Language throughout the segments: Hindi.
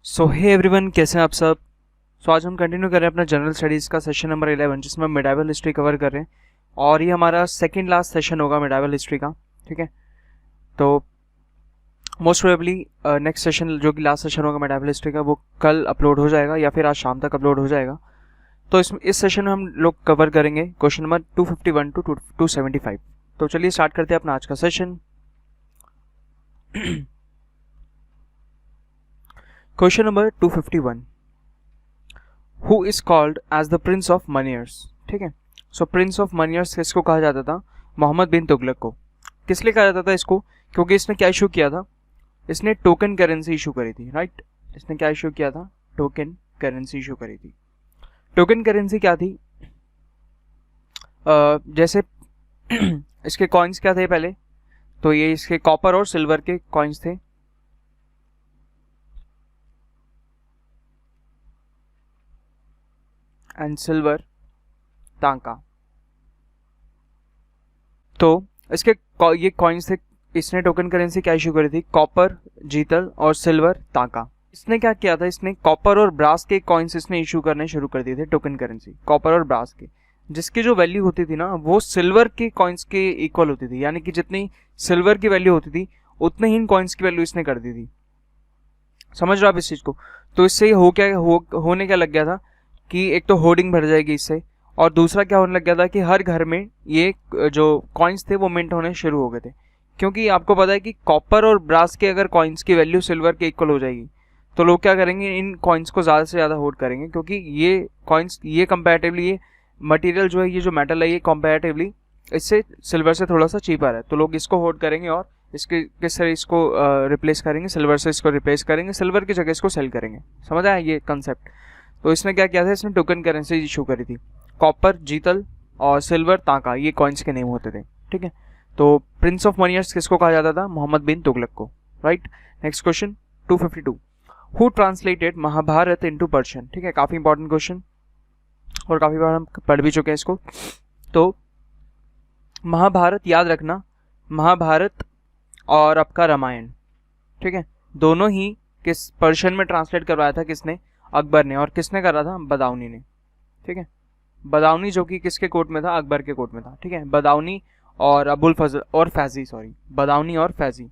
सो हे एवरीवन, कैसे हैं आप सब। आज हम कंटिन्यू कर रहे हैं अपना जनरल स्टडीज़ का सेशन नंबर 11, जिसमें हम मिडाइवल हिस्ट्री कवर कर रहे हैं और ये हमारा सेकंड लास्ट सेशन होगा मिडाइवल हिस्ट्री का। ठीक है, तो मोस्ट प्रोबेबली नेक्स्ट सेशन जो कि लास्ट सेशन होगा मिडाइवल हिस्ट्री का, वो कल अपलोड हो जाएगा या फिर आज शाम तक अपलोड हो जाएगा। तो इस सेशन में हम लोग कवर करेंगे क्वेश्चन नंबर 251 टू 275। तो चलिए स्टार्ट करते हैं अपना आज का सेशन। Question number 251, who is called as the prince of moneyers. ठीक है, सो प्रिंस ऑफ मनियर्स किसको कहा जाता था? मोहम्मद बिन तुगलक को। किस लिए कहा जाता था इसको? क्योंकि इसने क्या इशू किया था? इसने टोकन करेंसी इशू करी थी, राइट। इसने क्या इशू किया था? टोकन करेंसी इशू करी थी। टोकन करेंसी क्या थी? जैसे इसके कॉइन्स क्या थे पहले? तो ये इसके कॉपर और सिल्वर के कॉइन्स थे। एंड सिल्वर तांका। तो इसके ये कॉइन्स थे। इसने टोकन करेंसी क्या इशू करी थी? कॉपर, जीतल और सिल्वर तांका। इसने क्या किया था? इसने कॉपर और ब्रास के कॉइन्स इसने इशू करने शुरू कर दिए थे। टोकन करेंसी कॉपर और ब्रास के, जिसकी जो वैल्यू होती थी ना, वो सिल्वर के कॉइन्स के इक्वल होती थी। यानी कि जितनी सिल्वर की वैल्यू होती थी उतने ही इन कॉइन्स की वैल्यू इसने कर दी थी। समझ रहे हो आप इस चीज को? तो इससे होने क्या लग गया था कि एक तो होर्डिंग भर जाएगी इससे, और दूसरा क्या होने लग गया था कि हर घर में ये जो कॉइन्स थे वो मिंट होने शुरू हो गए थे। क्योंकि आपको पता है कि कॉपर और ब्रास के अगर कॉइन्स की वैल्यू सिल्वर के इक्वल हो जाएगी तो लोग क्या करेंगे? इन कॉइन्स को ज़्यादा से ज़्यादा होल्ड करेंगे, क्योंकि ये कॉइन्स, ये कंपैरेटिवली, ये मटेरियल जो है, ये जो मेटल है, ये कंपैरेटिवली इससे सिल्वर से थोड़ा सा चीपर है। तो लोग इसको होल्ड करेंगे और किससे इसको रिप्लेस करेंगे? सिल्वर से इसको रिप्लेस करेंगे, सिल्वर की जगह इसको सेल करेंगे। समझ आया ये कंसेप्ट? तो इसने क्या किया था? इसने टोकन करेंसी इशू करी थी। कॉपर, जीतल और सिल्वर तांका, ये कॉइन्स के नेम होते थे। ठीक है, तो प्रिंस ऑफ मनियर्स किसको कहा जाता था? मोहम्मद बिन तुगलक को, right. Next question 252, who translated Mahabharata into Persian. ठीक है, काफी इंपॉर्टेंट क्वेश्चन और काफी बार हम पढ़ भी चुके हैं इसको। तो महाभारत याद रखना, महाभारत और आपका रामायण, ठीक है, दोनों ही किस पर्शियन में ट्रांसलेट करवाया था? किसने? अकबर ने। और किसने करा था? बदाऊनी ने। ठीक है, बदाऊनी जो कि किसके कोर्ट में था? अकबर के कोर्ट में था। ठीक है, बदाऊनी और अबुल फजल और फैजी, सॉरी, बदाऊनी और फैजी।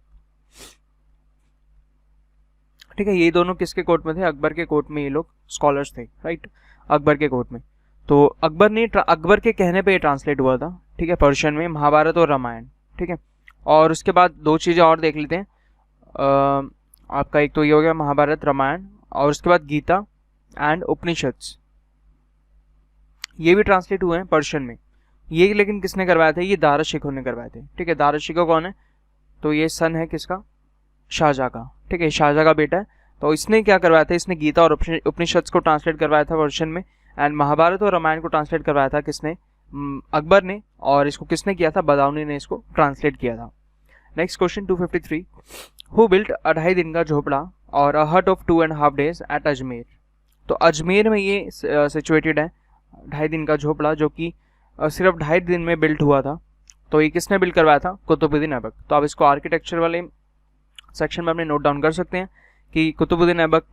ठीक है, ये दोनों किसके कोर्ट में थे? अकबर के कोर्ट में ये लोग स्कॉलर्स थे, राइट, अकबर के कोर्ट में। तो अकबर के कहने पे ये ट्रांसलेट हुआ था। ठीक है, पर्शियन में महाभारत और रामायण। ठीक है, और उसके बाद दो चीज़ें और देख लेते हैं। आपका एक तो ये हो गया महाभारत, रामायण, और उसके बाद गीता एंड उपनिषद्स, ये भी ट्रांसलेट हुए हैं पर्शियन में। ये लेकिन किसने करवाया था? ये दारा शिकोह ने करवाए थे। ठीक है, दारा शिकोह कौन है? तो ये सन है किसका? शाहजहाँ का। ठीक है, शाहजहाँ का बेटा है। तो इसने क्या करवाया था? इसने गीता और उपनिषद्स को ट्रांसलेट करवाया था पर्शियन में। एंड महाभारत और रामायण को ट्रांसलेट करवाया था किसने? अकबर ने। और इसको किसने किया था? बदाऊनी ने इसको ट्रांसलेट किया था। नेक्स्ट क्वेश्चन 253, हु बिल्ट 2.5 दिन का झोपड़ा और अ हट ऑफ 2.5 days एट अजमेर। तो अजमेर में ये सिचुएटेड है 2.5 दिन का झोपड़ा, जो कि सिर्फ 2.5 दिन में बिल्ट हुआ था। तो ये किसने बिल्ड करवाया था? कुतुबुद्दीन ऐबक। तो आप इसको आर्किटेक्चर वाले सेक्शन में अपने नोट डाउन कर सकते हैं कि कुतुबुद्दीन ऐबक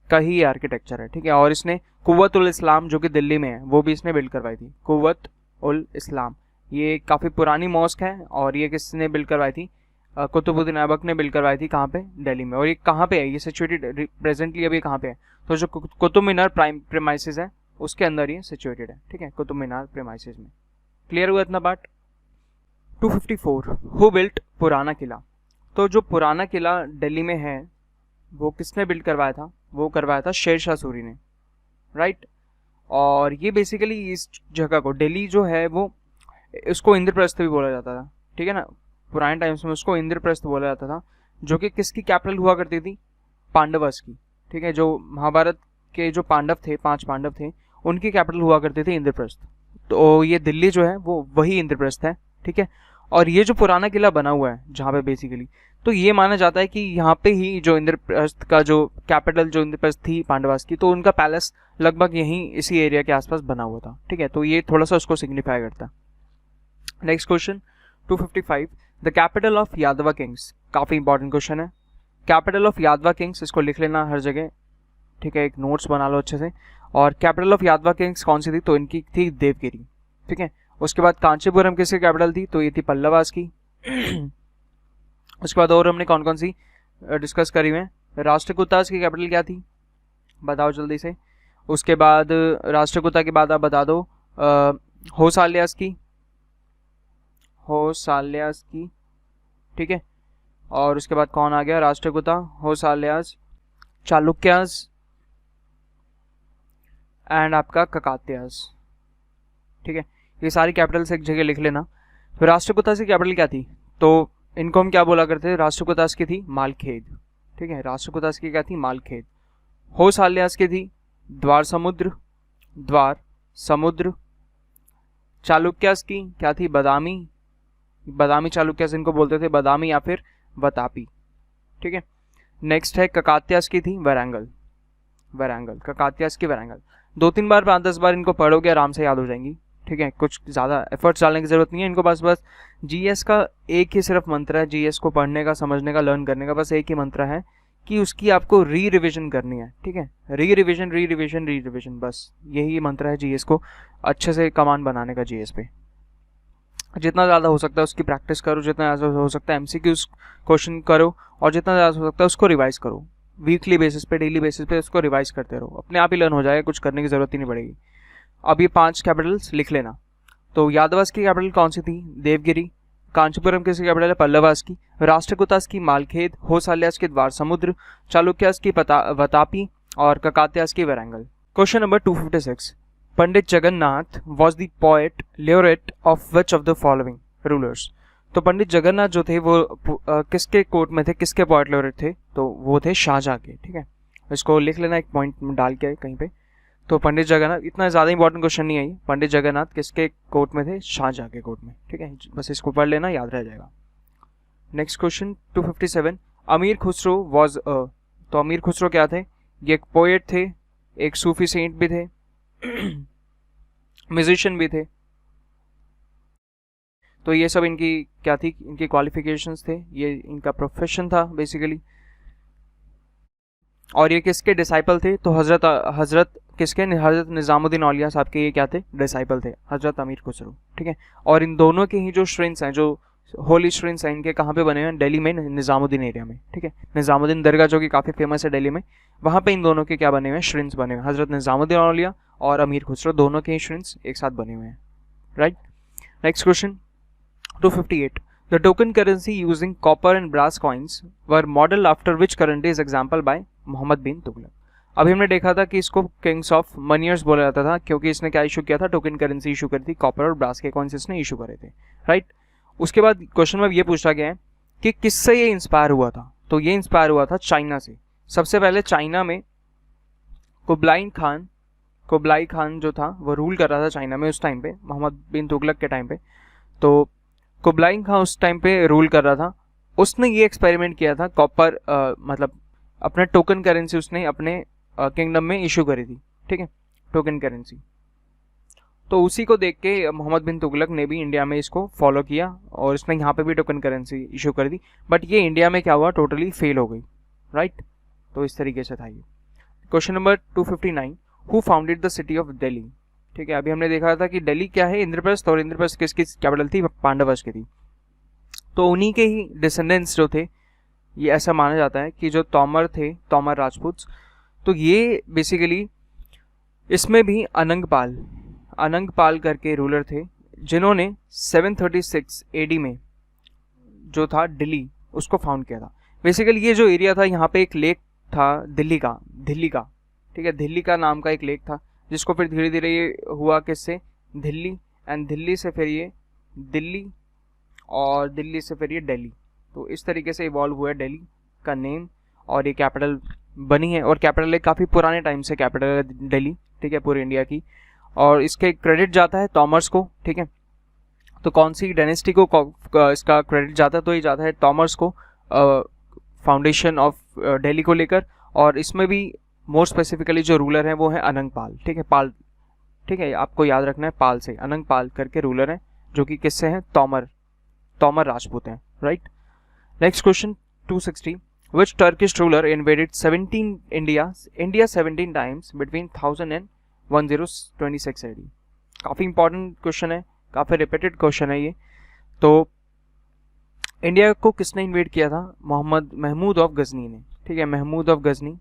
का ही आर्किटेक्चर है। ठीक है, और इसने कुव्वत उल इस्लाम जो कि दिल्ली में है, वो भी इसने बिल्ड करवाई थी। कुव्वत उल इस्लाम, ये काफ़ी पुरानी मॉस्क है और ये किसने बिल्ड करवाई थी? कुतुबुद्दीन ऐबक ने बिल्ड करवाई थी। कहाँ पे? दिल्ली में। और ये कहाँ पे है? ये सिचुएटेड प्रेजेंटली अभी कहाँ पे है? तो जो कुतुब मीनार प्रेमाइसिस है उसके अंदर ये सिचुएटेड है। ठीक है, कुतुब मीनार प्रेमाइसिस में। क्लियर हुआ इतना पार्ट? 254, हु बिल्ट पुराना किला। तो जो पुराना किला दिल्ली में है वो किसने बिल्ड करवाया था? वो करवाया था शेर शाह सूरी ने, राइट। और ये बेसिकली इस जगह को, दिल्ली जो है वो, उसको इंद्रप्रस्थ भी बोला जाता था। ठीक है ना, पुराने टाइम्स में उसको इंद्रप्रस्थ बोला जाता था, जो कि किसकी कैपिटल हुआ करती थी? पांडवस की। ठीक है, जो महाभारत के जो पांडव थे, 5 पांडव थे, उनकी कैपिटल हुआ करती थी इंद्रप्रस्थ। तो ये दिल्ली जो है वो वही इंद्रप्रस्थ है। ठीक है, और ये जो पुराना किला बना हुआ है जहाँ पे बेसिकली, तो ये माना जाता है कि यहाँ पे ही जो इंद्रप्रस्थ का जो कैपिटल, जो इंद्रप्रस्थ थी पांडवास की, तो उनका पैलेस लगभग यहीं इसी एरिया के आसपास बना हुआ था। ठीक है, तो ये थोड़ा सा उसको सिग्निफाई करता है। Next question 255, the capital of यादवा किंग्स। काफी इंपॉर्टेंट क्वेश्चन है। कैपिटल ऑफ यादवा किंग्स, इसको लिख लेना हर जगह, ठीक है, एक नोट्स बना लो अच्छे से। और कैपिटल ऑफ यादवा किंग्स कौन सी थी, तो इनकी थी देवगिरी, ठीक है। उसके बाद कांचीपुरम किसकी कैपिटल थी, तो ये थी पल्लवास की। उसके बाद और हमने कौन कौन सी डिस्कस करी हुई है। राष्ट्रकूटास की कैपिटल क्या थी, बताओ जल्दी से। उसके बाद राष्ट्रकूटा के बाद आप बता दो होसाल्यास की, होसाल्यास की, ठीक है। और उसके बाद कौन आ गया, राष्ट्रकूटा, होसाल्यास, चालुक्यास एंड आपका ककात्यास, ठीक है। ये सारी कैपिटल्स एक जगह लिख लेना। तो राष्ट्रकूटास की कैपिटल क्या थी, तो इनको हम क्या बोला करते थे, राष्ट्रकूटास की थी मालखेद, ठीक है। राष्ट्रकूटास की क्या थी, मालखेद। होसाल्यास की थी द्वार समुद्र, द्वार समुद्र। चालुक्यास की क्या थी, बदामी, बदामी चालुक्यास इनको बोलते थे, बदामी या फिर वतापी, ठीक है। नेक्स्ट है ककात्यास की थी वैरांगल, वैरांगल, ककात्यास की वैरांगल। 2-3 बार 5-10 बार इनको पढ़ोगे आराम से याद हो जाएंगी, ठीक है। कुछ ज़्यादा एफर्ट्स डालने की जरूरत नहीं है इनको, बस जीएस का एक ही सिर्फ मंत्र है, जीएस को पढ़ने का, समझने का, लर्न करने का बस एक ही मंत्र है कि उसकी आपको री रिविजन करनी है, ठीक है। री रिविजन, री रिविजन, री रिविजन, बस यही मंत्र है जीएस को अच्छे से कमांड बनाने का जीएस पे। जितना ज़्यादा हो सकता है उसकी प्रैक्टिस करो, जितना ज़्यादा हो सकता है एमसीक्यूज क्वेश्चन करो, और जितना ज़्यादा हो सकता है उसको रिवाइज करो, वीकली बेसिस पे, डेली बेसिस पे उसको रिवाइज करते रहो, अपने आप ही लर्न हो जाएगा, कुछ करने की ज़रूरत ही नहीं पड़ेगी। अब ये 5 कैपिटल्स लिख लेना। तो यादवास की कैपिटल कौन सी थी, देवगिरी। कांचीपुरम किसकी कैपिटल है, पल्लवास की। राष्ट्रकूटास की मालखेद, होसाल्यास की द्वार समुद्र, चालुक्यास की वतापी और ककात्यास की Warangal. Question number 256, Pandit Jagannath was the poet laureate of which of the following rulers. तो पंडित जगन्नाथ जो थे वो किसके कोर्ट में थे, किसके पोएट ल्योरेट थे, तो वो थे शाहजहां के, ठीक है। इसको लिख लेना एक पॉइंट में डाल के कहीं पे। तो पंडित जगन्नाथ, इतना ज़्यादा इंपॉर्टेंट क्वेश्चन नहीं है, पंडित जगन्नाथ किसके कोर्ट में थे, शाहजहां के कोर्ट में, ठीक है। बस इसको पढ़ लेना, याद रह जाएगा। नेक्स्ट क्वेश्चन 257, अमीर खुसरो वॉज तो अमीर खुसरो क्या थे, ये एक पोएट थे, एक सूफी सेंट भी थे, म्यूजिशियन भी थे। तो ये सब इनकी क्या थी, इनकी क्वालिफिकेशंस थे, ये इनका प्रोफेशन था बेसिकली। और ये किसके डिसाइपल थे, तो हजरत किसके, हजरत निज़ामुद्दीन औलिया साहब के ये क्या थे, डिसाइपल थे, हजरत अमीर खुसरो, ठीक है। और इन दोनों के ही जो श्रिंस हैं, जो होली श्रिंस हैं, इनके कहाँ पे बने हुए हैं, दिल्ली में, निज़ामुद्दीन एरिया में, ठीक है। निज़ामुद्दीन दरगाह जो कि काफ़ी फेमस है दिल्ली में, वहाँ पे इन दोनों के क्या बने हुए हैं, श्रिंस बने हुए हैं, हजरत निज़ामुद्दीन औलिया और अमीर खुसरो, दोनों के ही श्रिंस एक साथ बने हुए हैं, right. Next question 258, the token currency using copper and brass coins were modelled after which currency is example by Mohammad bin Tughlaq. अभी हमने देखा था कि इसको किंग्स ऑफ मनियर्स बोला जाता था, क्योंकि इसने क्या इशू किया था, टोकन करेंसी इशू करी थी, कॉपर और ब्रास के कॉइन्स इसने इशू करे थे, राइट। उसके बाद क्वेश्चन में ये पूछा गया है कि किससे ये इंस्पायर हुआ था, तो ये इंस्पायर हुआ था चाइना से। सबसे पहले चाइना में कुबलाई खान जो था वो रूल कर रहा था चाइना में उस टाइम पे, मोहम्मद बिन तुगलक के टाइम पे। तो कुबलाई खान उस टाइम पे रूल कर रहा था, उसने ये एक्सपेरिमेंट किया था, कॉपर मतलब अपने टोकन करेंसी उसने अपने किंगडम में इशू करी थी, ठीक है, टोकन करेंसी। तो उसी को देख के मोहम्मद बिन तुगलक ने भी इंडिया में इसको फॉलो किया और इसने यहाँ पे भी टोकन करेंसी इशू कर दी, बट ये इंडिया में क्या हुआ, टोटली फेल हो गई, राइट। तो इस तरीके से था ये। Question number 259, who founded the city of Delhi, ठीक है। अभी हमने देखा था कि दिल्ली क्या है, इंद्रप्रस्थ, और इंद्रप्रस्थ किसकी कैपिटल थी, पांडवश की थी। तो उन्हीं के ही डिसेंडेंट्स जो थे, ये ऐसा माना जाता है कि जो तोमर थे, तोमर राजपूत, तो ये बेसिकली इसमें भी अनंगपाल करके रूलर थे, जिन्होंने 736 एडी में जो था दिल्ली उसको फाउंड किया था। बेसिकली ये जो एरिया था, यहाँ पे एक लेक था दिल्ली का, ठीक है, दिल्ली का नाम का एक लेक था, जिसको फिर धीरे धीरे ये हुआ किससे, दिल्ली, एंड दिल्ली से फिर ये दिल्ली, और दिल्ली से फिर ये दिल्ली। तो इस तरीके से इवॉल्व हुआ है दिल्ली का नेम, और ये कैपिटल बनी है, और कैपिटल है काफ़ी पुराने टाइम से कैपिटल है दिल्ली, ठीक है, पूरे इंडिया की। और इसके क्रेडिट जाता है तोमर्स को, ठीक है। तो कौन सी डायनेस्टी को इसका क्रेडिट जाता है, तो ये जाता है तोमर्स को, फाउंडेशन ऑफ दिल्ली को लेकर। और इसमें भी मोर स्पेसिफिकली जो रूलर हैं वो है अनंगपाल, ठीक है, पाल, ठीक है, आपको याद रखना है पाल से, अनंगपाल करके रूलर हैं, जो कि किससे हैं, तोमर राजपूत हैं, right. Next question 260, Which Turkish ruler invaded 17 India 17 times between 1000 and 1026 AD? काफ़ी इंपॉर्टेंट क्वेश्चन है, काफ़ी रिपीटेड क्वेश्चन है ये। तो इंडिया को किसने इन्वेड किया था? महमूद ऑफ गजनी ने, ठीक है, महमूद ऑफ गजनी,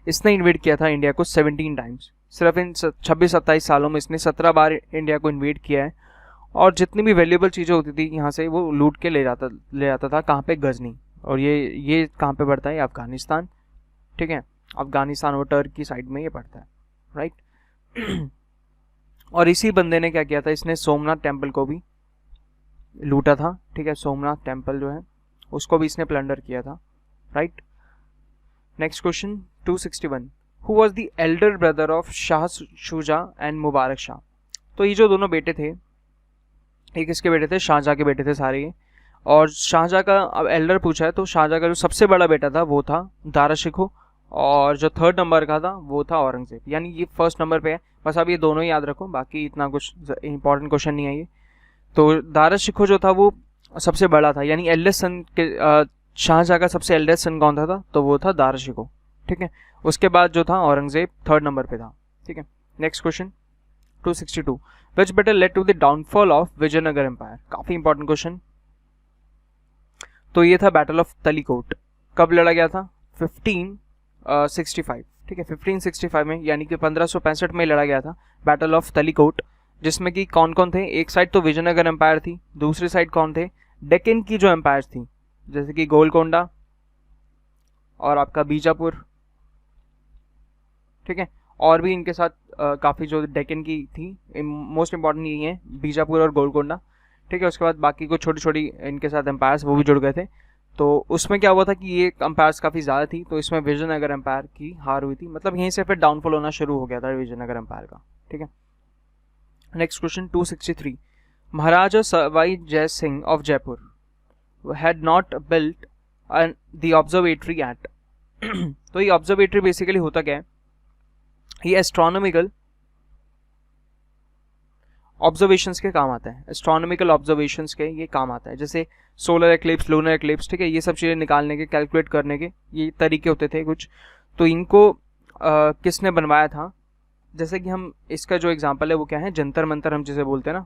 इसने इन्वेड किया था इंडिया को 17 टाइम्स। सिर्फ इन 26-27 सालों में इसने 17 बार इंडिया को इन्वेड किया है, और जितनी भी वैल्यूएबल चीज़ें होती थी यहाँ से वो लूट के ले जाता था। कहाँ पे? गजनी। और ये कहाँ पे पड़ता है? अफगानिस्तान, ठीक है, अफगानिस्तान और टर्की साइड में ये पड़ता है, राइट। और इसी बंदे ने क्या किया था, इसने सोमनाथ टेम्पल को भी लूटा था, ठीक है, सोमनाथ टेम्पल जो है उसको भी इसने प्लंडर किया था, right. Next question 261, who was the elder brother of Shah Shuja and Mubarak Shah? तो ये जो दोनों बेटे थे, ये किसके बेटे थे? शाहजहाँ के बेटे थे सारे ये। और शाहजहाँ का अब एल्डर पूछा है, तो शाहजहाँ का जो सबसे बड़ा बेटा था वो था दारा शिकोह, और जो थर्ड नंबर का था वो था औरंगजेब, यानी ये फर्स्ट नंबर पे है। बस अब ये दोनों ही याद रखो, बाकी इतना कुछ इंपॉर्टेंट क्वेश्चन नहीं है ये। तो दारा शिकोह जो था वो सबसे बड़ा था, यानी एल्डेस्ट सन के शाहजहाँ का सबसे एल्डेस्ट सन कौन था? तो वो था दारा शिकोह, ठीक है। उसके बाद जो था औरंगजेब थर्ड नंबर पे था, ठीक है। Next question 262, which battle led to the downfall of Vijayanagara empire? काफी इंपॉर्टेंट क्वेश्चन। तो ये था बैटल ऑफ तलीकोट। कब लड़ा गया था? 1565, ठीक है, 1565 में, यानी कि 1565 में लड़ा गया था बैटल ऑफ तलीकोट, जिसमें कि कौन कौन थे? एक साइड तो विजयनगर एम्पायर थी, दूसरी साइड कौन थे? डेक्कन की जो एम्पायर थी, जैसे कि गोलकोंडा और आपका बीजापुर, ठीक है, और भी इनके साथ काफ़ी जो डेक्कन की थी, मोस्ट इंपॉर्टेंट यही है बीजापुर और गोलकोंडा, ठीक है। उसके बाद बाकी को छोटी छोटी इनके साथ एम्पायर्स वो भी जुड़ गए थे। तो उसमें क्या हुआ था कि ये एम्पायर्स काफ़ी ज़्यादा थी, तो इसमें विजयनगर एम्पायर की हार हुई थी, मतलब यहीं से फिर डाउनफॉल होना शुरू हो गया था विजयनगर एम्पायर का, ठीक है। Next question 263, Maharaja Sawai Jai Singh of Jaipur had not built the observatory at. तो ये ऑब्जर्वेटरी बेसिकली होता क्या है? ये एस्ट्रोनॉमिकल ऑब्जर्वेशंस के काम आता है, एस्ट्रोनॉमिकल ऑब्जर्वेशंस के ये काम आता है, जैसे सोलर एक्लिप्स, लूनर एक्लिप्स, ठीक है, ये सब चीज़ें निकालने के, कैलकुलेट करने के ये तरीके होते थे कुछ। तो इनको किसने बनवाया था? जैसे कि हम इसका जो एग्जांपल है वो क्या है? जंतर मंतर हम जिसे बोलते हैं ना,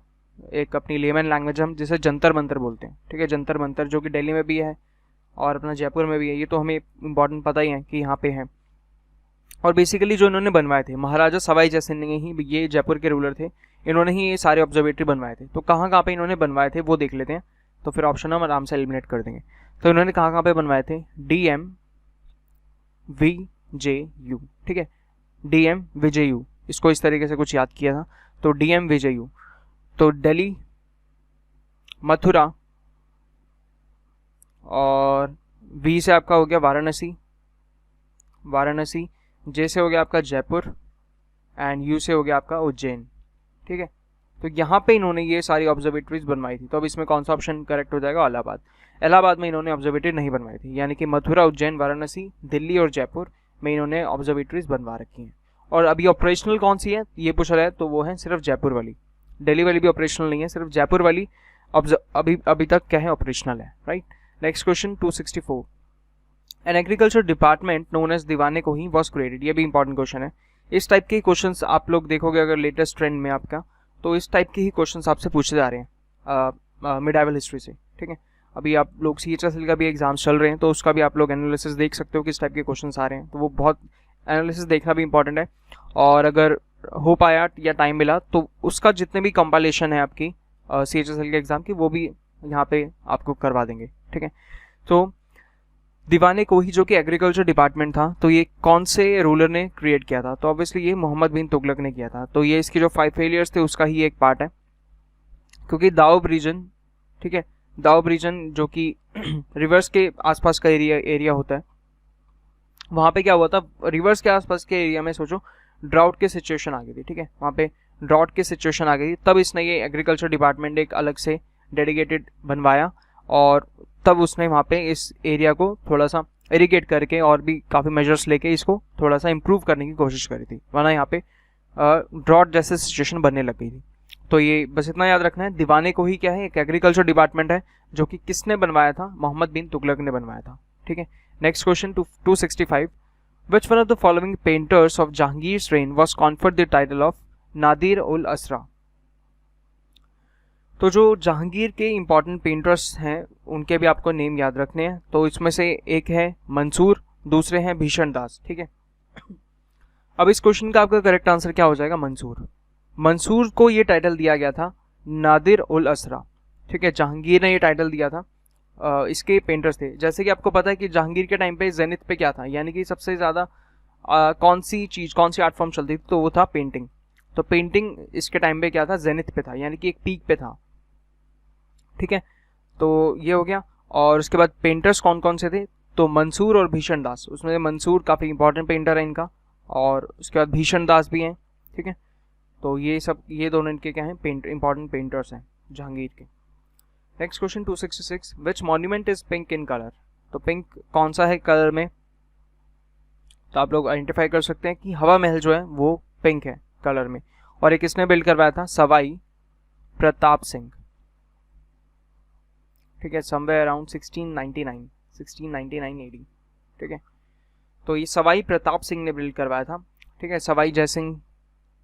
एक अपनी लेमन लैंग्वेज हम जिसे जंतर मंतर बोलते हैं, ठीक है, जंतर मंतर, जो कि दिल्ली में भी है और अपना जयपुर में भी है, ये तो हमें इंपॉर्टेंट पता ही है कि यहाँ पे है। और बेसिकली जो इन्होंने बनवाए थे, महाराजा सवाई जय सिंह ने ही, ये जयपुर के रूलर थे, इन्होंने ही ये सारे ऑब्जर्वेटरी बनवाए थे। तो कहाँ कहाँ पे इन्होंने बनवाए थे वो देख लेते हैं, तो फिर ऑप्शन हम आराम से एलिमिनेट कर देंगे। तो इन्होंने कहाँ कहाँ पे बनवाए थे? DMVJU, ठीक है, DMVJU, इसको इस तरीके से कुछ याद किया था। तो DMVJU, तो दिल्ली, मथुरा, और V से आपका हो गया वाराणसी, J से हो गया आपका जयपुर, एंड U से हो गया आपका उज्जैन, ठीक है। तो यहाँ पे इन्होंने ये सारी ऑब्जर्वेटरीज बनवाई थी। तो अब इसमें कौन सा ऑप्शन करेक्ट हो जाएगा? इलाहाबाद में इन्होंने ऑब्जर्वेटरी नहीं बनवाई थी, यानी कि मथुरा, उज्जैन, वाराणसी, दिल्ली और जयपुर में इन्होंने ऑब्जर्वेटरीज बनवा रखी हैं। और अभी ऑपरेशनल कौन सी है ये पूछ रहा है, तो वो है सिर्फ जयपुर वाली, दिल्ली वाली भी ऑपरेशनल नहीं है, सिर्फ जयपुर वाली अभी तक क्या है? ऑपरेशनल है, right. Next question 264, an agriculture department known as दीवाने को ही वॉज क्रिएटेड। ये भी इंपॉर्टेंट क्वेश्चन है। इस टाइप के क्वेश्चंस आप लोग देखोगे अगर लेटेस्ट ट्रेंड में आपका, तो इस टाइप के ही क्वेश्चंस आपसे पूछे जा रहे हैं मिडाइवल हिस्ट्री से, ठीक है। अभी आप लोग CHSL का भी एग्जाम्स चल रहे हैं, तो उसका भी आप लोग एनालिसिस देख सकते हो किस टाइप के क्वेश्चंस आ रहे हैं। तो वो बहुत एनालिसिस देखना भी इंपॉर्टेंट है, और अगर हो पाया या टाइम मिला तो उसका जितने भी कंपाइलेशन है आपकी CHSL के एग्जाम की, वो भी यहाँ पे आपको करवा देंगे, ठीक है। तो दीवाने को ही, जो कि एग्रीकल्चर डिपार्टमेंट था, तो ये कौन से रूलर ने क्रिएट किया था? तो ऑब्वियसली ये मोहम्मद बिन तुगलक ने किया था। तो ये इसके जो 5 फेलियर्स थे उसका ही एक पार्ट है, क्योंकि दाऊब रीजन, ठीक है, दाऊब रीजन जो कि रिवर्स के आसपास का एरिया होता है, वहाँ पे क्या हुआ था? रिवर्स के आसपास के एरिया में सोचो ड्राउट की सिचुएशन आ गई थी, ठीक है, वहाँ पे ड्राउट की सिचुएशन आ गई थी, तब इसने ये एग्रीकल्चर डिपार्टमेंट एक अलग से डेडिकेटेड बनवाया, और तब उसने वहाँ पे इस एरिया को थोड़ा सा इरिगेट करके और भी काफ़ी मेजर्स लेके इसको थोड़ा सा इम्प्रूव करने की कोशिश करी थी, वरना यहाँ पे ड्रॉट जैसे सिचुएशन बनने लग गई थी। तो ये बस इतना याद रखना है। दीवाने को ही क्या है, एक एग्रीकल्चर डिपार्टमेंट है जो कि किसने बनवाया था, मोहम्मद बिन तुगलक ने बनवाया था। ठीक है, next question 265, which one of the following painters of Jahangir's reign was conferred the title of Nadir ul Asra. तो जो जहांगीर के इंपॉर्टेंट पेंटर्स हैं उनके भी आपको नेम याद रखने हैं। तो इसमें से एक है मंसूर, दूसरे हैं भीषण दास। ठीक है, अब इस क्वेश्चन का आपका करेक्ट आंसर क्या हो जाएगा, मंसूर। मंसूर को ये टाइटल दिया गया था नादिर उल असरा। ठीक है, जहांगीर ने ये टाइटल दिया था। इसके पेंटर्स थे, जैसे कि आपको पता है कि जहांगीर के टाइम पे जेनिथ पे क्या था, यानी कि सबसे ज़्यादा कौन सी आर्ट फॉर्म चलती थी, तो वो था पेंटिंग। तो पेंटिंग इसके टाइम पे क्या था, जेनिथ पे था, यानी कि एक पीक पे था। ठीक है, तो ये हो गया। और उसके बाद पेंटर्स कौन कौन से थे, तो मंसूर और भीषण दास। उसमें मंसूर काफ़ी इंपॉर्टेंट पेंटर है इनका, और उसके बाद भीषण दास भी हैं। ठीक है, तो ये दोनों इनके क्या हैं, इंपॉर्टेंट पेंटर्स हैं जहांगीर के। Next question 266, which monument is pink in colour. तो पिंक कौन सा है कलर में, तो आप लोग आइडेंटिफाई कर सकते हैं कि हवा महल जो है वो पिंक है कलर में। और ये किसने बिल्ड करवाया था, सवाई प्रताप सिंह। ठीक है, समवेयर अराउंड 1699 AD। ठीक है, तो ये सवाई प्रताप सिंह ने बिल्ड करवाया था। ठीक है, सवाई जयसिंह,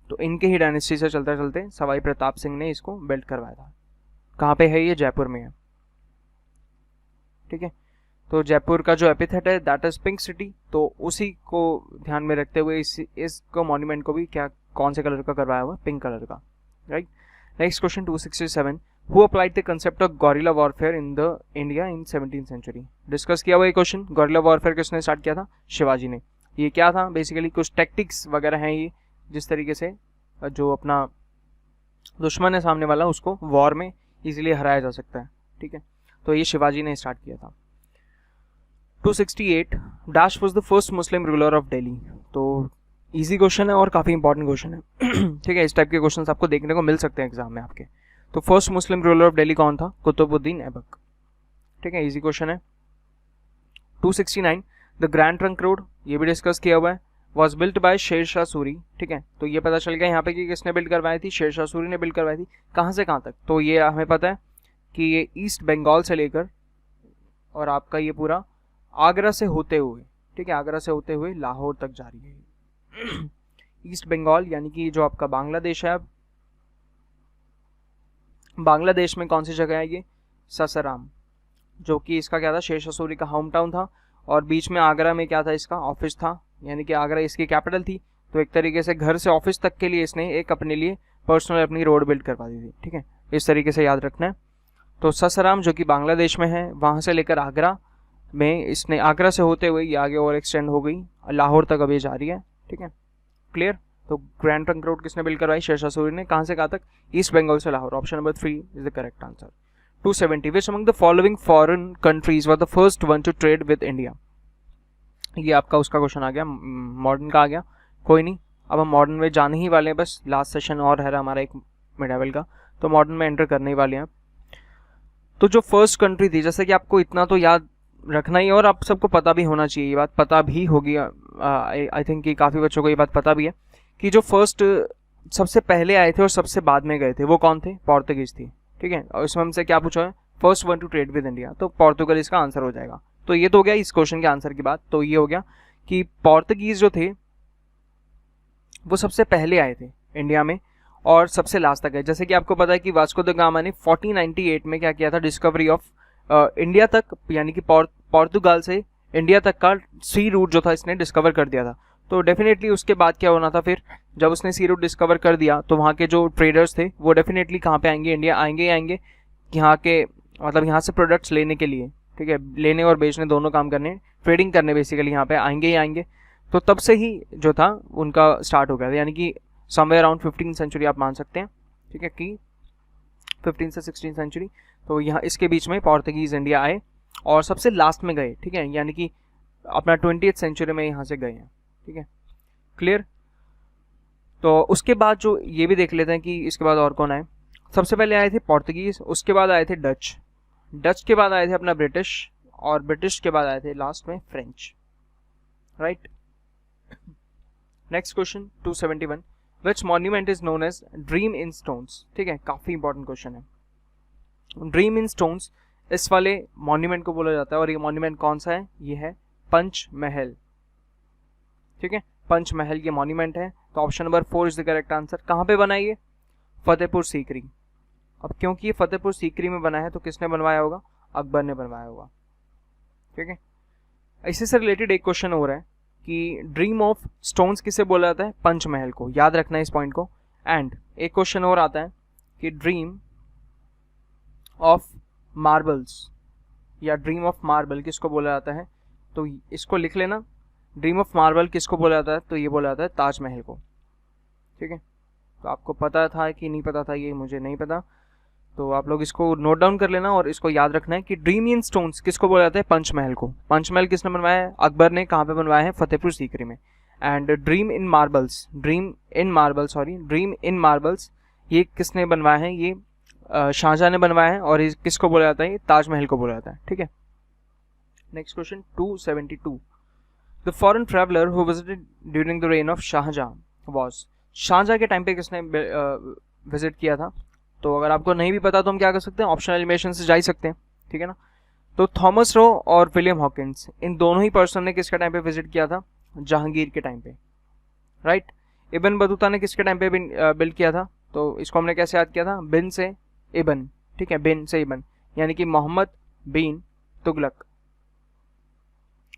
तो इनके ही डायनेस्टी से चलते चलते सवाई प्रताप सिंह ने इसको बिल्ड करवाया था। कहाँ पे है ये, जयपुर में है। ठीक है, तो जयपुर का जो एपिथेट है दैट इज पिंक सिटी, तो उसी को ध्यान में रखते हुए इसको मॉन्यूमेंट को भी क्या, कौन से कलर का करवाया हुआ, पिंक कलर का। Right, next question 267, who applied the concept of guerrilla warfare in the India in 17th century. Discuss किया हुआ ये क्वेश्चन, गॉरिला वॉरफेयर किसने स्टार्ट किया था, शिवाजी ने। ये क्या था, बेसिकली कुछ टैक्टिक्स वगैरह हैं ये, जिस तरीके से जो अपना दुश्मन है सामने वाला उसको वॉर में इजीली हराया जा सकता है। ठीक है, तो ये शिवाजी ने स्टार्ट किया था। 268, dash was the first Muslim ruler of Delhi. तो इजी क्वेश्चन है और काफ़ी इंपॉर्टेंट क्वेश्चन है। ठीक है, इस टाइप के क्वेश्चन आपको देखने को मिल सकते हैं एग्जाम में आपके। तो first Muslim ruler of Delhi कौन था, कुतुबुद्दीन ऐबक। ठीक है, इजी क्वेश्चन है। 269, द ग्रैंड ट्रंक रोड, ये भी डिस्कस किया हुआ है, was built by Sher Shah Suri. ठीक है, तो ये पता चल गया यहाँ पे कि किसने बिल्ड करवाई थी, शेर शाह सूरी ने बिल्ड करवाई थी। कहाँ से कहाँ तक, तो ये हमें पता है कि ये ईस्ट बंगाल से लेकर और आपका ये पूरा आगरा से होते हुए, ठीक है, आगरा से होते हुए लाहौर तक जा रही है। ईस्ट बंगाल यानी कि जो आपका बांग्लादेश है, अब बांग्लादेश में कौन सी जगह है ये, सासाराम, जो कि इसका क्या था, शेर शाह सूरी का होम टाउन था। और बीच में आगरा में क्या था, इसका ऑफिस था, यानी कि आगरा इसकी कैपिटल थी। तो एक तरीके से घर से ऑफिस तक के लिए इसने एक अपने लिए पर्सनल अपनी रोड बिल्ड करवा दी थी। ठीक है, इस तरीके से याद रखना है। तो सासाराम जो कि बांग्लादेश में है, वहाँ से लेकर आगरा में इसने, आगरा से होते हुए ये आगे और एक्सटेंड हो गई, लाहौर तक अभी जा रही है। ठीक है, क्लियर। तो ग्रैंड ट्रंक रोड किसने बिल्ड करवाई, शेर शाह सूरी ने। कहाँ से कहाँ तक, ईस्ट बंगाल से Lahore. Option number 3 is the correct answer. 270, which among the following foreign countries were the first one two trade with India. ये आपका उसका क्वेश्चन आ गया, मॉडर्न का आ गया, कोई नहीं। अब हम मॉडर्न में जाने ही वाले हैं, बस लास्ट सेशन और है हमारा एक मिड-लेवल का, तो मॉडर्न में एंटर करने ही वाले हैं। तो जो फर्स्ट कंट्री थी, जैसे कि आपको इतना तो याद रखना ही, और आप सबको पता भी होना चाहिए, ये बात पता भी होगी, आई थिंक कि काफ़ी बच्चों को ये बात पता भी है कि जो फर्स्ट सबसे पहले आए थे और सबसे बाद में गए थे वो कौन थे, पोर्तुगीज थी। ठीक है, और इसमें हमसे क्या पूछा है, first one two trade with India, तो पोर्तुगल इसका आंसर हो जाएगा। तो ये तो हो गया इस क्वेश्चन के आंसर की बात। तो ये हो गया कि पोर्तुगीज जो थे वो सबसे पहले आए थे इंडिया में और सबसे लास्ट तक है। जैसे कि आपको पता है कि वास्को द गामा ने 1498 में क्या किया था, डिस्कवरी ऑफ इंडिया तक, यानी कि पोर्तुगाल से इंडिया तक का सी रूट जो था इसने डिस्कवर कर दिया था। तो डेफिनेटली उसके बाद क्या होना था, फिर जब उसने सी रूट डिस्कवर कर दिया तो वहाँ के जो ट्रेडर्स थे वो डेफिनेटली कहाँ पे आएंगे, इंडिया आएंगे यहाँ के, मतलब यहाँ से प्रोडक्ट्स लेने के लिए। ठीक है, लेने और बेचने दोनों काम करने, ट्रेडिंग करने बेसिकली यहाँ पे आएंगे ही आएंगे। तो तब से ही जो था उनका स्टार्ट हो गया था, यानी कि समवेयर अराउंड 15th सेंचुरी आप मान सकते हैं। ठीक है, कि 15 से 16th सेंचुरी, तो यहाँ इसके बीच में पोर्तुगीज इंडिया आए और सबसे लास्ट में गए। ठीक है, यानी कि अपना 20th सेंचुरी में यहाँ से गए हैं। ठीक है, क्लियर। तो उसके बाद जो ये भी देख लेते हैं कि इसके बाद और कौन आए। सबसे पहले आए थे पोर्तुगीज, उसके बाद आए थे डच के बाद आए थे अपना ब्रिटिश, और ब्रिटिश के बाद आए थे लास्ट में French. Right, next question 271, which monument is known as dream in stones. ठीक है, काफी इंपॉर्टेंट क्वेश्चन है। ड्रीम इन स्टोन्स इस वाले मॉन्यूमेंट को बोला जाता है, और ये मॉन्यूमेंट कौन सा है? ये है पंचमहल। ठीक है, पंचमहल ये मॉन्यूमेंट है। तो option number 4 is the correct answer. कहाँ पे बना ये? फतेहपुर सीकरी। अब क्योंकि ये फतेहपुर सीकरी में बना है तो किसने बनवाया होगा? अकबर ने बनवाया होगा। ठीक है, इसी से रिलेटेड एक क्वेश्चन हो रहा है कि ड्रीम ऑफ स्टोन्स किसे बोला जाता है? पंचमहल को। याद रखना है इस पॉइंट को। एंड एक क्वेश्चन और आता है कि ड्रीम ऑफ मार्बल्स या ड्रीम ऑफ मार्बल किसको बोला जाता है? तो इसको लिख लेना, ड्रीम ऑफ मार्बल किसको बोला जाता है? तो ये बोला जाता है ताजमहल को। ठीक है, तो आपको पता था कि नहीं पता था ये मुझे नहीं पता, तो आप लोग इसको नोट डाउन कर लेना और इसको याद रखना है कि ड्रीम इन स्टोन्स किसको बोला जाता है? पंचमहल को। पंचमहल किसने बनवाया है? अकबर ने। कहाँ पे बनवाया है? फतेहपुर सीकरी में। एंड ड्रीम इन मार्बल्स ये किसने बनवाया है? ये शाहजहां ने बनवाया है। और किसको बोला जाता है? ये ताजमहल को बोला जाता है। ठीक है, next question 272। The foreign traveller who visited during the reign of Shahjahan was. Shahjahan के टाइम पे किसने विजिट किया था? तो अगर आपको नहीं भी पता तो हम क्या कर सकते हैं? ऑप्शनल एलिमिनेशन से जा ही सकते हैं। ठीक है ना, तो थॉमस रो और विलियम हॉकिंस, इन दोनों ही पर्सन ने किसके टाइम पे विजिट किया था? जहांगीर के टाइम पे। राइट। इब्न बतूता ने किसके टाइम पे बिल्ड किया था? तो इसको हमने कैसे याद किया था? बिन से इब्न। ठीक है, बिन से इब्न, यानी कि मोहम्मद बिन तुगलक।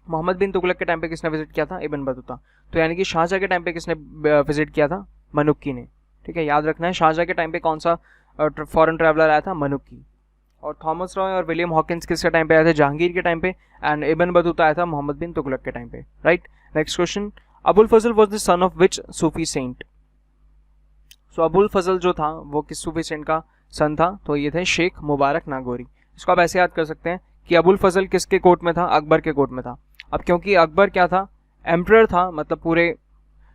मोहम्मद बिन तुगलक के टाइम पे किसने विजिट किया था? Ibn Battuta. तो यानी कि शाहजहां के टाइम पे किसने विजिट किया था? मनुक्की ने। ठीक है, याद रखना है शाहजहां के टाइम पे कौन सा फॉरेन ट्रैवलर आया था? मनुक्की। और थॉमस रॉय और विलियम हॉकिंस किसके टाइम पे आए थे? जहांगीर के टाइम पे। एंड इब्न बतूता आया था मोहम्मद बिन तुगलक के टाइम पे। Right. Next question, Abul Fazal was the son of which Sufi saint? So Abul Fazal जो था वो किस सूफी सेंट का सन था? तो ये थे शेख मुबारक नागौरी। इसको आप ऐसे याद कर सकते हैं कि अबुल फजल किसके कोर्ट में था? अकबर के कोर्ट में था। अब क्योंकि अकबर क्या था? एम्परर था, मतलब पूरे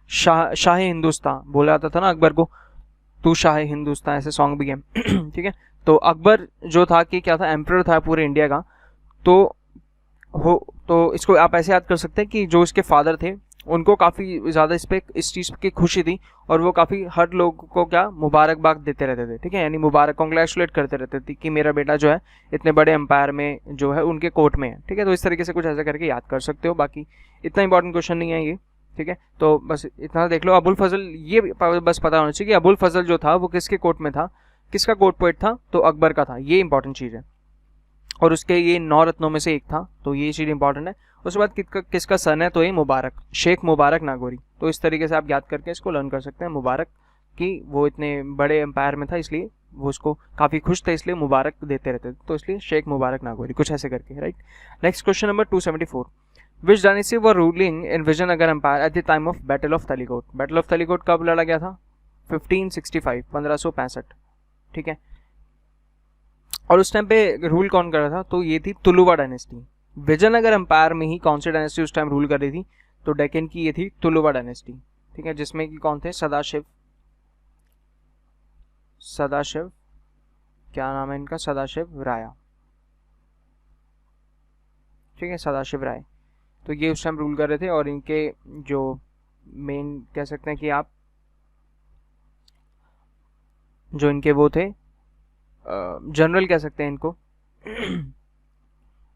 शाह हिंदुस्तान बोला जाता था ना अकबर को, तू शाह हिंदुस्तान, ऐसे सॉन्ग भी है। ठीक है, तो अकबर जो था कि क्या था? एम्परर था पूरे इंडिया का। तो इसको आप ऐसे याद कर सकते हैं कि जो इसके फादर थे उनको काफ़ी ज़्यादा इस चीज़ की खुशी थी, और वो काफ़ी हर लोग को क्या मुबारकबाद देते रहते थे। ठीक है, यानी मुबारक कॉन्ग्रेचुलेट करते रहते थे कि मेरा बेटा जो है इतने बड़े एम्पायर में जो है उनके कोर्ट में है। ठीक है, तो इस तरीके से कुछ ऐसा करके याद कर सकते हो। बाकी इतना इंपॉर्टेंट क्वेश्चन नहीं है ये। ठीक है, तो बस इतना देख लो। अबुल फजल, ये बस पता होना चाहिए कि अबुल फजल जो था वो किसके कोर्ट में था, किसका कोर्ट पोएट था? तो अकबर का था। ये इंपॉर्टेंट चीज़ है, और उसके ये 9 रत्नों में से एक था, तो ये चीज़ इंपॉर्टेंट है। उसके बाद किसका सन है? तो ये मुबारक, शेख मुबारक नागौरी। तो इस तरीके से आप याद करके इसको लर्न कर सकते हैं। मुबारक कि वो इतने बड़े एम्पायर में था, इसलिए वो उसको काफ़ी खुश थे, इसलिए मुबारक देते रहते थे, तो इसलिए शेख मुबारक नागौरी, कुछ ऐसे करके। Right. Next question number 274। Which dynasty were ruling in Vijayanagar empire at the time of battle of Talikota? Battle of Talikota कब लड़ा गया था? 1565, 1565। ठीक है, और उस टाइम पे रूल कौन कर रहा था? तो ये थी तुलुवा डायनेस्टी। विजयनगर एम्पायर में ही कौन सी डायनेस्टी उस टाइम रूल कर रही थी? तो डेक्कन की ये थी तुलुवा डायनेस्टी। ठीक है, जिसमें कि कौन थे? सदाशिव, क्या नाम है इनका? सदाशिव राय। ठीक है, सदाशिव राय। तो ये उस टाइम रूल कर रहे थे, और इनके जो मेन कह सकते हैं कि आप जो इनके वो थे जनरल कह सकते हैं इनको,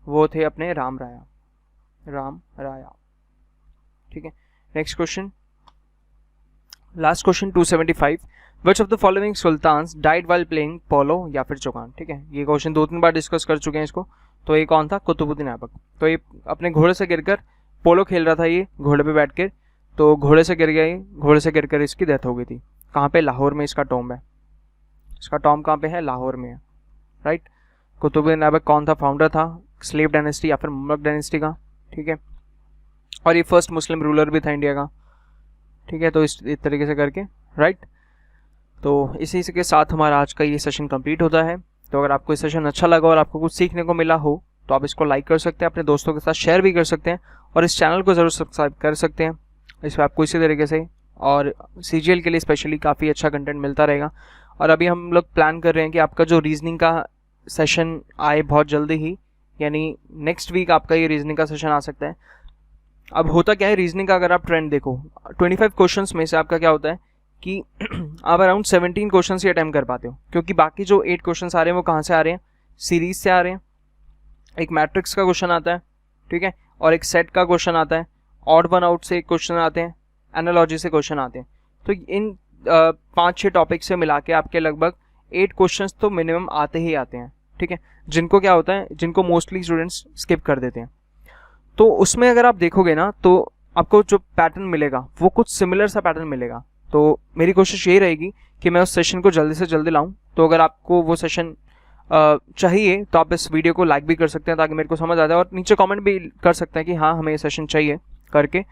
वो थे अपने राम राया। ठीक है, next question, last question 275। Which of the following sultans died while playing polo या फिर चौगान? ठीक है, ये क्वेश्चन 2-3 बार डिस्कस कर चुके हैं इसको। तो ये कौन था? कुतुबुद्दीन ऐबक। तो ये अपने घोड़े से गिरकर पोलो खेल रहा था, ये घोड़े पे बैठ कर, तो घोड़े से गिर गया, ये घोड़े से गिरकर इसकी डेथ हो गई थी। कहाँ पे? लाहौर में इसका टॉम्ब है। इसका टॉम्ब कहाँ पे है? लाहौर में है। राइट। कुतुबुद्दीन ऐबक कौन था? फाउंडर था स्लेव डायनेस्टी या फिर मुगल डायनेस्टी का। ठीक है, और ये फर्स्ट मुस्लिम रूलर भी था इंडिया का। ठीक है, तो इस तरीके से करके। राइट। तो इसी के साथ हमारा आज का ये सेशन कंप्लीट होता है। तो अगर आपको ये सेशन अच्छा लगा और आपको कुछ सीखने को मिला हो तो आप इसको लाइक कर सकते हैं, अपने दोस्तों के साथ शेयर भी कर सकते हैं, और इस चैनल को ज़रूर सब्सक्राइब कर सकते हैं। इस पर आपको इसी तरीके से और CGL के लिए स्पेशली काफ़ी अच्छा कंटेंट मिलता रहेगा। और अभी हम लोग प्लान कर रहे हैं कि आपका जो रीजनिंग का सेशन आए बहुत जल्दी ही, यानी नेक्स्ट वीक आपका ये रीजनिंग का सेशन आ सकता है। अब होता क्या है रीजनिंग का, अगर आप ट्रेंड देखो 25 क्वेश्चंस में से आपका क्या होता है कि आप अराउंड 17 क्वेश्चन ही अटैम्प्ट कर पाते हो, क्योंकि बाकी जो 8 क्वेश्चन आ रहे हैं वो कहाँ से आ रहे हैं, सीरीज से आ रहे हैं। एक मैट्रिक्स का क्वेश्चन आता है, ठीक है, और एक सेट का क्वेश्चन आता है, ऑड वन आउट से क्वेश्चन आते हैं, एनालॉजी से क्वेश्चन आते हैं। तो इन 5-6 टॉपिक से मिला के आपके लगभग 8 क्वेश्चंस तो मिनिमम आते ही आते हैं, ठीक है, जिनको क्या होता है, जिनको मोस्टली स्टूडेंट्स स्किप कर देते हैं। तो उसमें अगर आप देखोगे ना तो आपको जो पैटर्न मिलेगा वो कुछ सिमिलर सा पैटर्न मिलेगा। तो मेरी कोशिश यही रहेगी कि मैं उस सेशन को जल्दी से जल्दी लाऊं। तो अगर आपको वो सेशन चाहिए तो आप इस वीडियो को लाइक भी कर सकते हैं ताकि मेरे को समझ आ जाए, और नीचे कमेंट भी कर सकते हैं कि हाँ हमें ये सेशन चाहिए करके,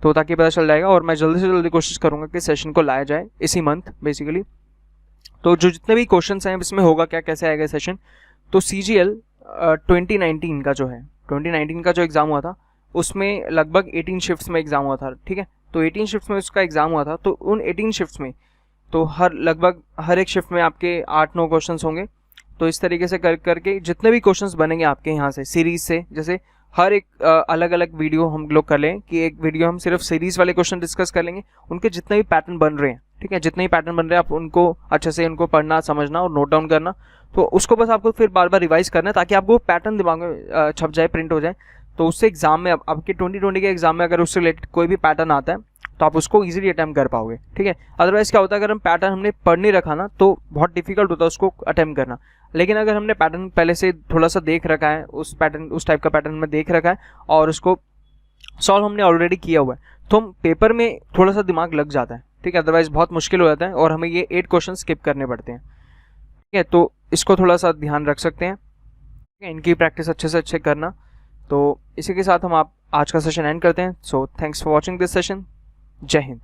तो ताकि पता चल जाएगा। और मैं जल्दी से जल्दी कोशिश करूँगा कि सेशन को लाया जाए इसी मंथ बेसिकली। तो जो जितने भी क्वेश्चन हैं इसमें होगा क्या, कैसे आएगा सेशन, तो CGL 2019 का जो है, 2019 का जो एग्ज़ाम हुआ था उसमें लगभग 18 शिफ्ट्स में एग्ज़ाम हुआ था, ठीक है। तो 18 शिफ्ट्स में उसका एग्ज़ाम हुआ था, तो उन 18 शिफ्ट्स में तो लगभग हर एक शिफ्ट में आपके 8-9 क्वेश्चंस होंगे। तो इस तरीके से करके जितने भी क्वेश्चंस बनेंगे आपके यहाँ से सीरीज से, जैसे हर एक अलग अलग वीडियो हम लोग कर लें कि एक वीडियो हम सिर्फ सीरीज वाले क्वेश्चन डिस्कस कर लेंगे, उनके जितने भी पैटर्न बन रहे हैं, ठीक है, जितने भी पैटर्न बन रहे हैं आप उनको अच्छे से उनको पढ़ना, समझना और नोट डाउन करना। तो उसको बस आपको फिर बार बार रिवाइज करना है ताकि आपको पैटर्न दिमाग में छप जाए, प्रिंट हो जाए। तो उससे एग्जाम में आपके 2020 के एग्जाम में अगर उससे रिलेटेड कोई भी पैटर्न आता है तो आप उसको इजीली अटैम्प्ट कर पाओगे, ठीक है। अदरवाइज क्या होता है, अगर हम पैटर्न हमने पढ़ नहीं रखा ना तो बहुत डिफिकल्ट होता है उसको अटैम्प्ट करना। लेकिन अगर हमने पैटर्न पहले से थोड़ा सा देख रखा है, उस टाइप का पैटर्न में देख रखा है और उसको सॉल्व हमने ऑलरेडी किया हुआ है, तो हम पेपर में थोड़ा सा दिमाग लग जाता है, ठीक है। अदरवाइज बहुत मुश्किल हो जाता है और हमें ये 8 क्वेश्चन स्किप करने पड़ते हैं, ठीक है। तो इसको थोड़ा सा ध्यान रख सकते हैं, ठीक है, इनकी प्रैक्टिस अच्छे से अच्छे करना। तो इसी के साथ हम आज का सेशन एंड करते हैं। So thanks for watching this session. जय हिंद।